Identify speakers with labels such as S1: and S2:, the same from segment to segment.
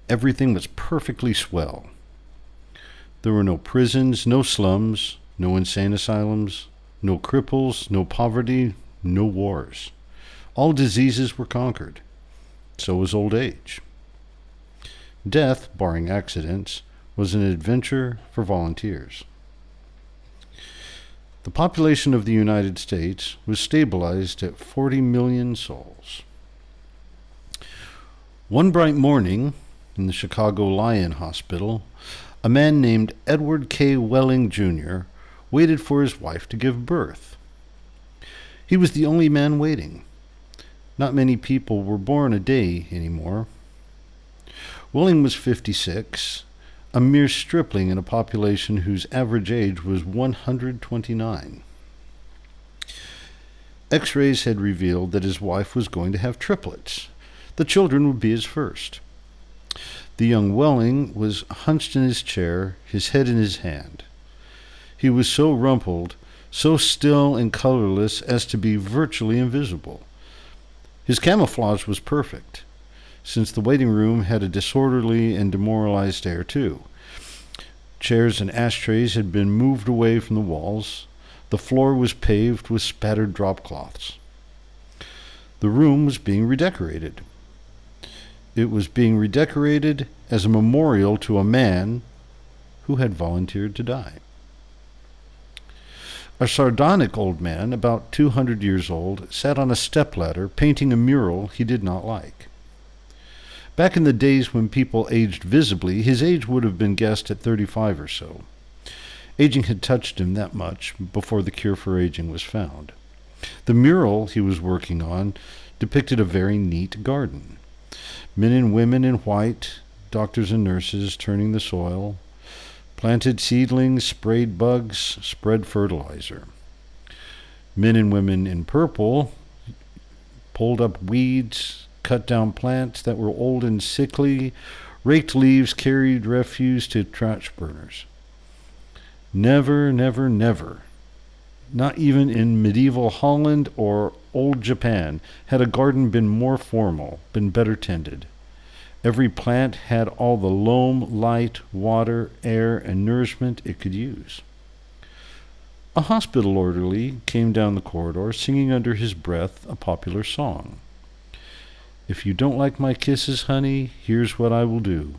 S1: Everything was perfectly swell. There were no prisons, no slums, no insane asylums, no cripples, no poverty, no wars. All diseases were conquered. So was old age. Death, barring accidents, was an adventure for volunteers. The population of the United States was stabilized at 40 million souls. One bright morning, in the Chicago Lion Hospital, a man named Edward K. Welling, Jr. waited for his wife to give birth. He was the only man waiting. Not many people were born a day anymore. Welling was 56, a mere stripling in a population whose average age was 129. X-rays had revealed that his wife was going to have triplets. The children would be his first. The young Welling was hunched in his chair, his head in his hand. He was so rumpled, so still and colorless as to be virtually invisible. His camouflage was perfect, since the waiting room had a disorderly and demoralized air too. Chairs and ashtrays had been moved away from the walls. The floor was paved with spattered drop cloths. The room was being redecorated. It was being redecorated as a memorial to a man who had volunteered to die. A sardonic old man, about 200 years old, sat on a stepladder painting a mural he did not like. Back in the days when people aged visibly, his age would have been guessed at 35 or so. Aging had touched him that much before the cure for aging was found. The mural he was working on depicted a very neat garden. Men and women in white, doctors and nurses turning the soil, planted seedlings, sprayed bugs, spread fertilizer. Men and women in purple pulled up weeds, cut down plants that were old and sickly, raked leaves, carried refuse to trash burners. Never, never, never, not even in medieval Holland or old Japan, had a garden been more formal, been better tended. Every plant had all the loam, light, water, air, and nourishment it could use. A hospital orderly came down the corridor, singing under his breath a popular song. "If you don't like my kisses, honey, here's what I will do.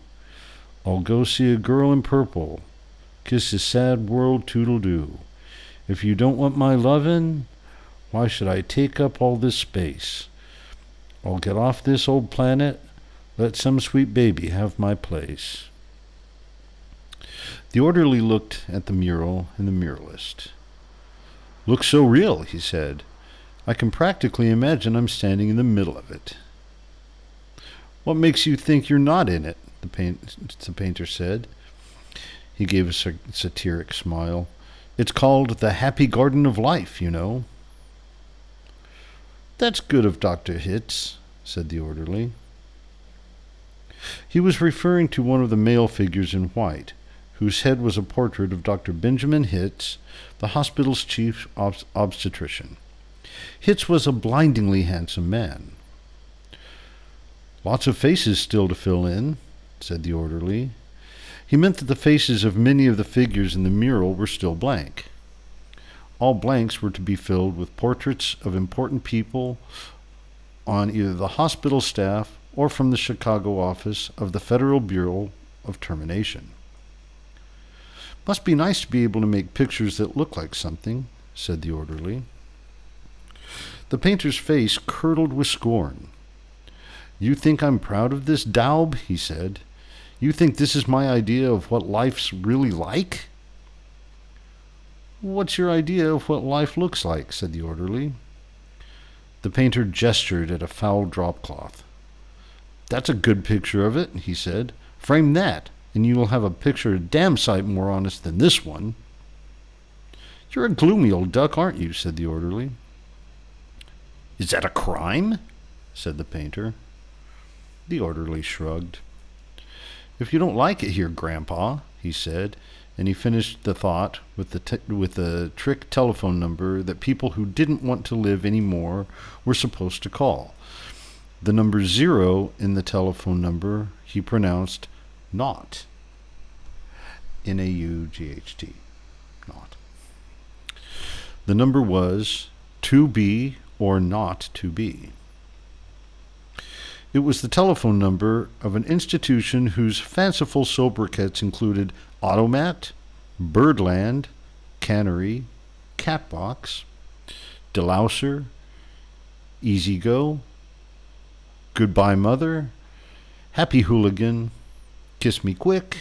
S1: I'll go see a girl in purple, kiss the sad world toodle-doo. If you don't want my lovin', why should I take up all this space? I'll get off this old planet, let some sweet baby have my place." The orderly looked at the mural and the muralist. "Looks so real," he said. "I can practically imagine I'm standing in the middle of it." "What makes you think you're not in it?" the painter said. He gave a satiric smile. "It's called the Happy Garden of Life, you know." "That's good of Dr. Hitz," said the orderly. He was referring to one of the male figures in white, whose head was a portrait of Dr. Benjamin Hitz, the hospital's chief obstetrician. Hitz was a blindingly handsome man. "Lots of faces still to fill in," said the orderly. He meant that the faces of many of the figures in the mural were still blank. All blanks were to be filled with portraits of important people on either the hospital staff or from the Chicago office of the Federal Bureau of Termination. "Must be nice to be able to make pictures that look like something," said the orderly. The painter's face curdled with scorn. "You think I'm proud of this daub?" he said. "You think this is my idea of what life's really like?" "What's your idea of what life looks like?" said the orderly. The painter gestured at a foul drop cloth. "That's a good picture of it," he said. "Frame that, and you will have a picture a damn sight more honest than this one." "You're a gloomy old duck, aren't you?" said the orderly. "Is that a crime?" said the painter. The orderly shrugged. "If you don't like it here, Grandpa," he said, and he finished the thought with the trick telephone number that people who didn't want to live any more were supposed to call. The number 0 in the telephone number he pronounced naught. N-A-U-G-H-T. Naught. The number was 2B or not 2B. It was the telephone number of an institution whose fanciful sobriquets included Automat, Birdland, Cannery, Catbox, Delouser, Easy Go, Goodbye Mother, Happy Hooligan, Kiss Me Quick,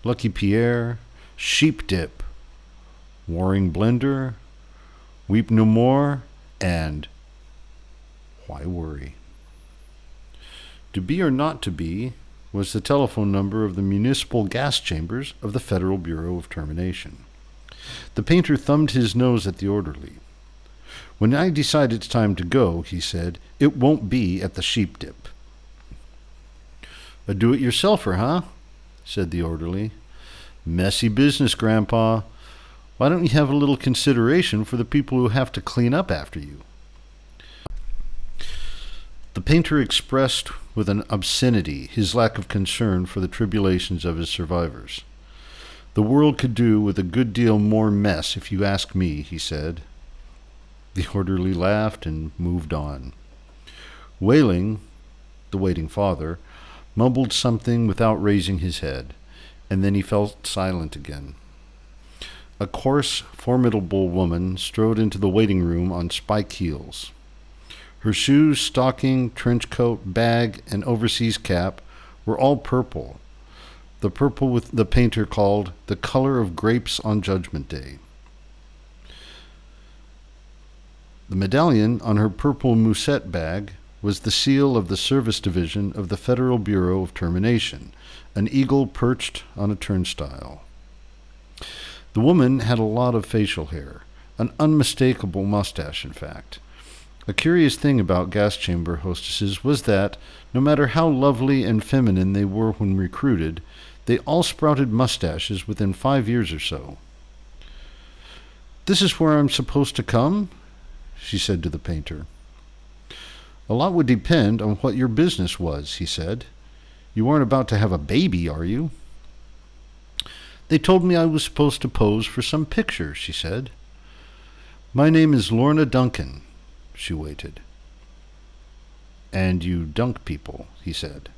S1: Lucky Pierre, Sheep Dip, Warring Blender, Weep No More, and Why Worry? To be or not to be was the telephone number of the municipal gas chambers of the Federal Bureau of Termination. The painter thumbed his nose at the orderly. When I decide it's time to go, he said, it won't be at the Sheep Dip. A do-it-yourselfer, huh? Said the orderly. Messy business, Grandpa. Why don't you have a little consideration for the people who have to clean up after you? The painter expressed with an obscenity his lack of concern for the tribulations of his survivors. The world could do with a good deal more mess, if you ask me, he said. The orderly laughed and moved on. Wailing, the waiting father, mumbled something without raising his head, and then he fell silent again. A coarse, formidable woman strode into the waiting room on spike heels. Her shoes, stocking, trench coat, bag, and overseas cap were all purple, the purple with the painter called the color of grapes on Judgment Day. The medallion on her purple musette bag was the seal of the Service Division of the Federal Bureau of Termination, an eagle perched on a turnstile. The woman had a lot of facial hair, an unmistakable mustache, in fact. A curious thing about gas chamber hostesses was that, no matter how lovely and feminine they were when recruited, they all sprouted mustaches within 5 years or so. This is where I'm supposed to come? She said to the painter. A lot would depend on what your business was, he said. You aren't about to have a baby, are you? They told me I was supposed to pose for some picture, she said. My name is Lorna Duncan. She waited. And you dunk people, he said.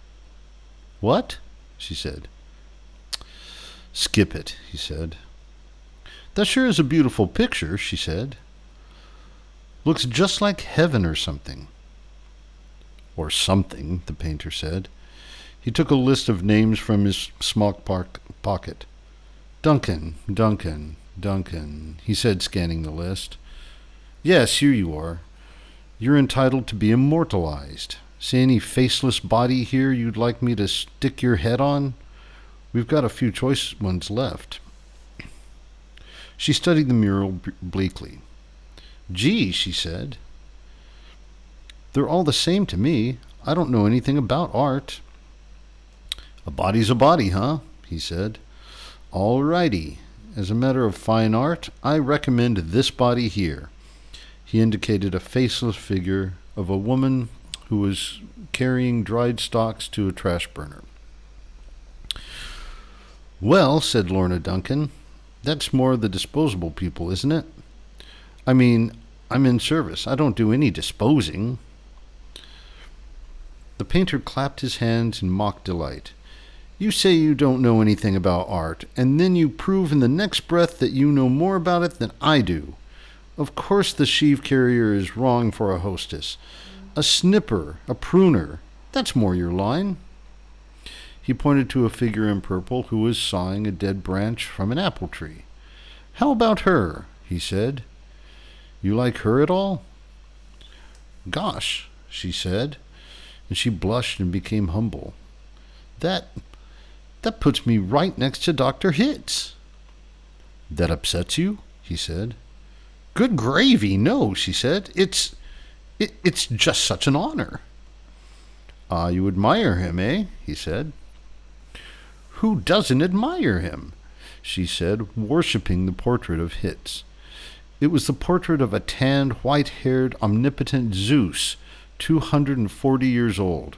S1: What? She said. Skip it, he said. That sure is a beautiful picture, she said. Looks just like heaven or something. Or something, the painter said. He took a list of names from his smock pocket. Duncan, Duncan, Duncan, he said, scanning the list. Yes, here you are. You're entitled to be immortalized. See any faceless body here you'd like me to stick your head on? We've got a few choice ones left. She studied the mural bleakly. Gee, she said. They're all the same to me. I don't know anything about art. A body's a body, huh? He said. All righty. As a matter of fine art, I recommend this body here. He indicated a faceless figure of a woman who was carrying dried stalks to a trash burner. Well, said Lorna Duncan, that's more the disposable people, isn't it? I mean, I'm in service. I don't do any disposing. The painter clapped his hands in mock delight. You say you don't know anything about art, and then you prove in the next breath that you know more about it than I do. Of course the sheave carrier is wrong for a hostess. A snipper, a pruner, that's more your line. He pointed to a figure in purple who was sawing a dead branch from an apple tree. How about her? He said. You like her at all? Gosh, she said, and she blushed and became humble. That puts me right next to Dr. Hitz. That upsets you? He said. Good gravy, no, she said. It's just such an honor. Ah, you admire him, eh? He said. Who doesn't admire him? She said, worshipping the portrait of Hitz. It was the portrait of a tanned, white-haired, omnipotent Zeus, 240 years old.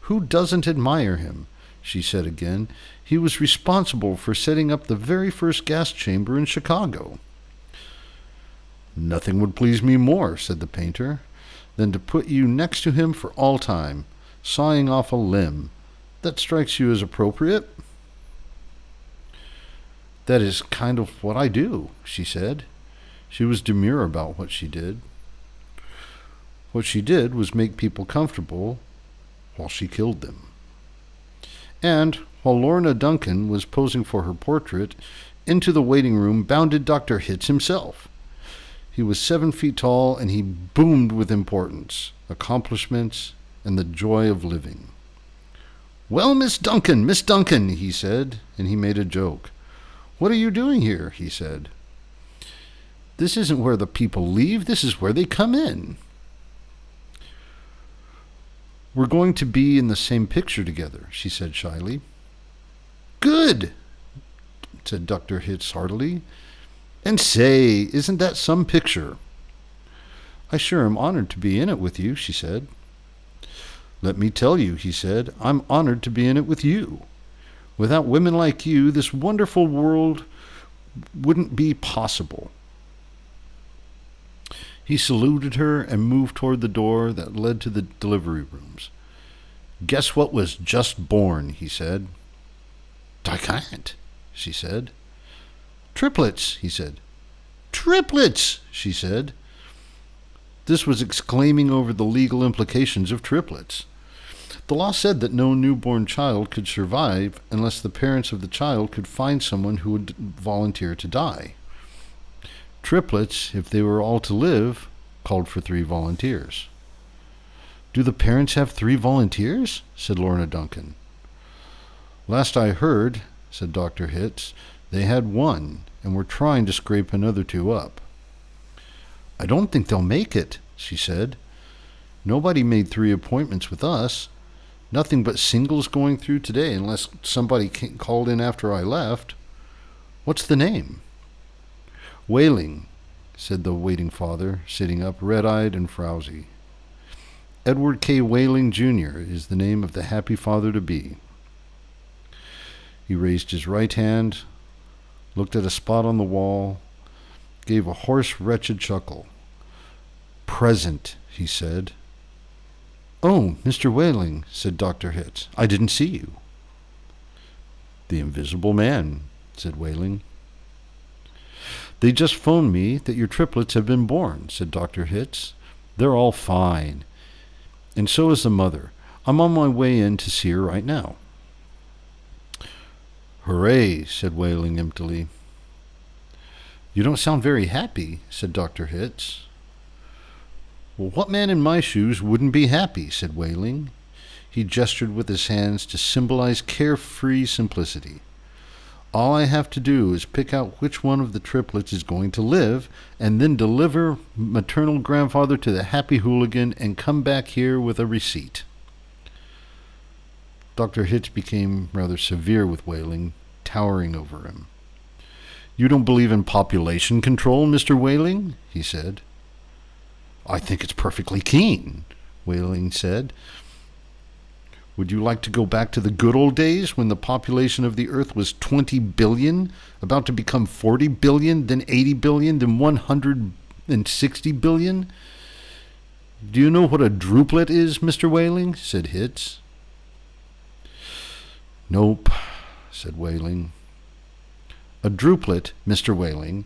S1: Who doesn't admire him? She said again. He was responsible for setting up the very first gas chamber in Chicago. Nothing would please me more, said the painter, than to put you next to him for all time, sawing off a limb. That strikes you as appropriate? That is kind of what I do, she said. She was demure about what she did. What she did was make people comfortable while she killed them. And while Lorna Duncan was posing for her portrait, into the waiting room bounded Dr. Hitz himself. He was 7 feet tall, and he boomed with importance, accomplishments, and the joy of living. "Well, Miss Duncan, he said, and he made a joke. "What are you doing here?" he said. "This isn't where the people leave, this is where they come in." "We're going to be in the same picture together," she said shyly. "Good," said Dr. Hitz heartily. "And say, isn't that some picture?" "I sure am honored to be in it with you," she said. "Let me tell you," he said, "I'm honored to be in it with you. Without women like you, this wonderful world wouldn't be possible." He saluted her and moved toward the door that led to the delivery rooms. "Guess what was just born," he said. "I can't," she said. "Triplets," he said. "Triplets," she said. This was exclaiming over the legal implications of triplets. The law said that no newborn child could survive unless the parents of the child could find someone who would volunteer to die. Triplets, if they were all to live, called for 3 volunteers. "Do the parents have 3 volunteers?" said Lorna Duncan. "Last I heard," said Dr. Hitz, "they had 1, and were trying to scrape another 2 up." "I don't think they'll make it," she said. "Nobody made 3 appointments with us. Nothing but singles going through today, unless somebody called in after I left. What's the name?" "Whaling," said the waiting father, sitting up, red-eyed and frowsy. "Edward K. Whaling, Jr. is the name of the happy father-to-be." He raised his right hand, looked at a spot on the wall, gave a hoarse, wretched chuckle. "Present," he said. "Oh, Mr. Whaling," said Dr. Hitz, "I didn't see you." "The invisible man," said Whaling. "They just phoned me that your triplets have been born," said Dr. Hitz. "They're all fine. And so is the mother. I'm on my way in to see her right now." "Hooray," said Whaling emptily. "You don't sound very happy," said Dr. Hitz. "Well, what man in my shoes wouldn't be happy?" said Whaling. He gestured with his hands to symbolize carefree simplicity. "All I have to do is pick out which one of the triplets is going to live, and then deliver maternal grandfather to the happy hooligan and come back here with a receipt." Dr. Hitz became rather severe with Whaling, towering over him. "You don't believe in population control, Mr. Whaling?" he said. "I think it's perfectly keen," Whaling said. "Would you like to go back to the good old days when the population of the Earth was 20 billion, about to become 40 billion, then 80 billion, then 160 billion? Do you know what a druplet is, Mr. Whaling?" said Hitz. "Nope," said Whaling. "A druplet, Mr. Whaling,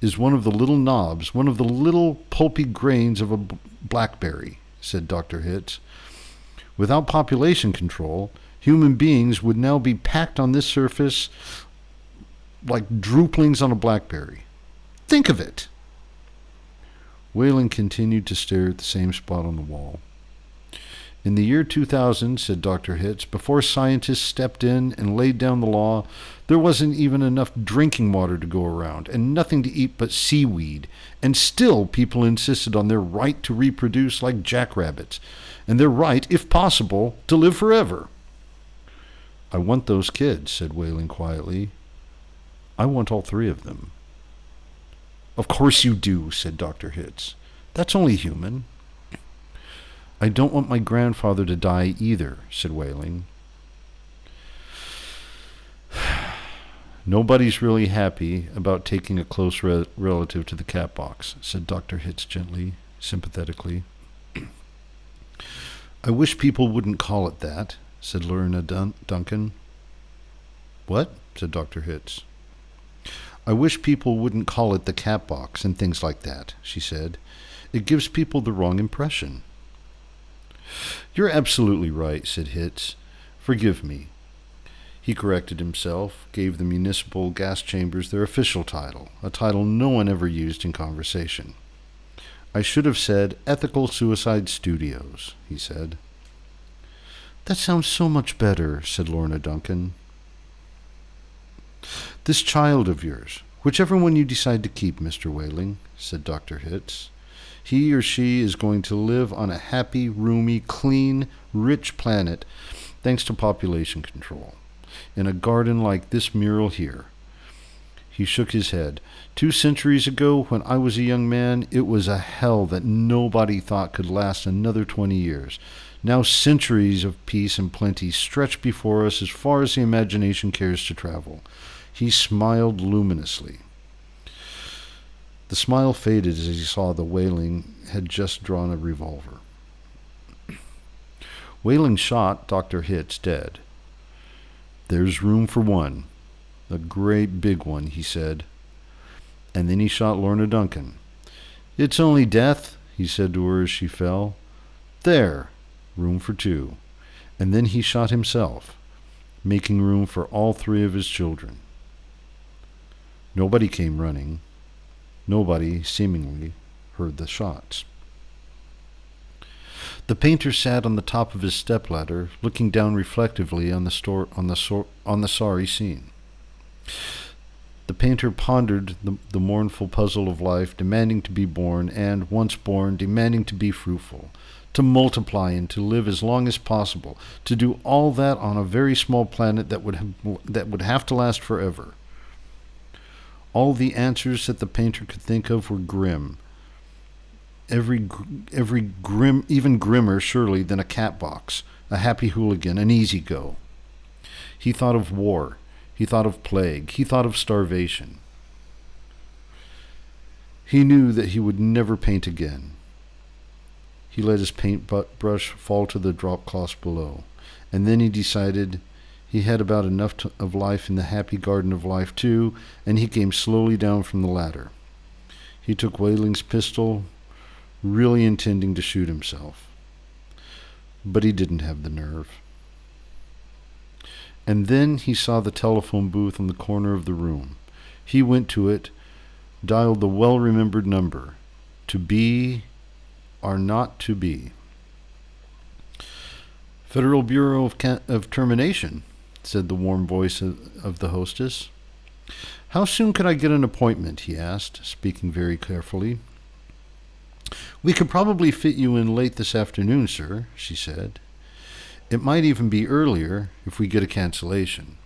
S1: is one of the little knobs, one of the little pulpy grains of a blackberry," said Dr. Hitz. "Without population control, human beings would now be packed on this surface like drooplings on a blackberry. Think of it!" Whaling continued to stare at the same spot on the wall. "In the year 2000, said Dr. Hitz, before scientists stepped in and laid down the law, there wasn't even enough drinking water to go around, and nothing to eat but seaweed. And still people insisted on their right to reproduce like jackrabbits, and their right, if possible, to live forever." "I want those kids," said Whaling quietly. "I want all 3 of them." "Of course you do," said Dr. Hitz. "That's only human." I don't want my grandfather to die either, said Whaling. Nobody's really happy about taking a close relative to the cat box, said Dr. Hitz gently, sympathetically. I wish people wouldn't call it that, said Lorna Duncan. What? Said Dr. Hitz. I wish people wouldn't call it the cat box and things like that, she said. It gives people the wrong impression. You're absolutely right, said Hitz. Forgive me. He corrected himself, gave the municipal gas chambers their official title, a title no one ever used in conversation. I should have said Ethical Suicide Studios, he said. That sounds so much better, said Lorna Duncan. This child of yours, whichever one you decide to keep, Mr. Whaling, said Dr. Hitz, he or she is going to live on a happy, roomy, clean, rich planet, thanks to population control, in a garden like this mural here. He shook his head. 2 centuries ago, when I was a young man, it was a hell that nobody thought could last another 20 years. Now centuries of peace and plenty stretch before us as far as the imagination cares to travel. He smiled luminously. The smile faded as he saw the Whaling had just drawn a revolver. Whaling shot Dr. Hitz dead. There's room for one. A great big one, he said. And then he shot Lorna Duncan. It's only death, he said to her as she fell. There, room for 2. And then he shot himself, making room for all 3 of his children. Nobody came running. Nobody, seemingly, heard the shots. The painter sat on the top of his stepladder, looking down reflectively on the sorry scene. The painter pondered the mournful puzzle of life, demanding to be born, and, once born, demanding to be fruitful, to multiply and to live as long as possible, to do all that on a very small planet that would have to last forever. All the answers that the painter could think of were grim. Every grim, even grimmer, surely, than a cat box, a happy hooligan, an easy go. He thought of war. He thought of plague. He thought of starvation. He knew that he would never paint again. He let his paintbrush fall to the drop cloths below, and then he decided he had about enough of life in the happy garden of life, too, and he came slowly down from the ladder. He took Whaling's pistol, really intending to shoot himself. But he didn't have the nerve. And then he saw the telephone booth in the corner of the room. He went to it, dialed the well-remembered number, to be or not to be. Federal Bureau of Termination, said the warm voice of the hostess. How soon could I get an appointment? He asked, speaking very carefully. We could probably fit you in late this afternoon, sir, she said. It might even be earlier if we get a cancellation.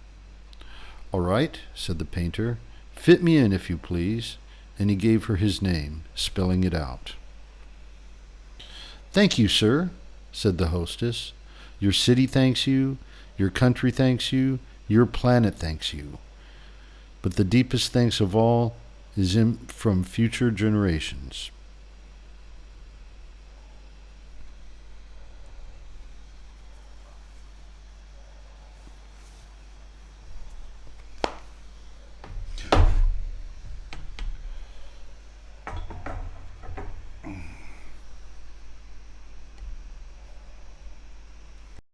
S1: All right, said the painter. Fit me in, if you please. And he gave her his name, spelling it out. Thank you, sir, said the hostess. Your city thanks you. Your country thanks you. Your planet thanks you. But the deepest thanks of all is from future generations.